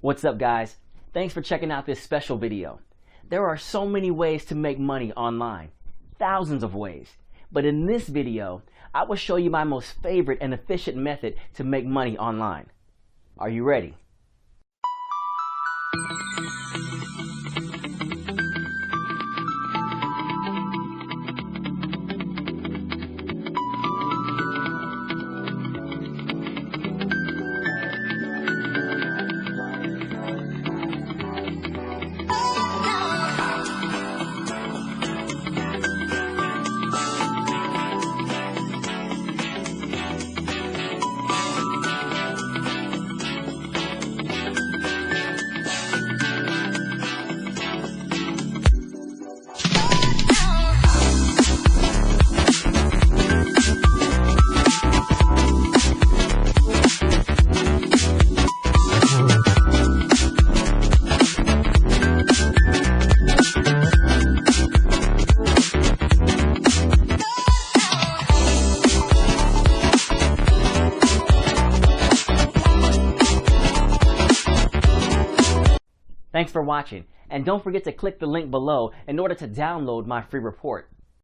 What's up, guys? Thanks for checking out this special video. There are so many ways to make money online, thousands of ways. But in this video, I will show you my most favorite and efficient method to make money online. Are you ready? Thanks for watching, and don't forget to click the link below in order to download my free report.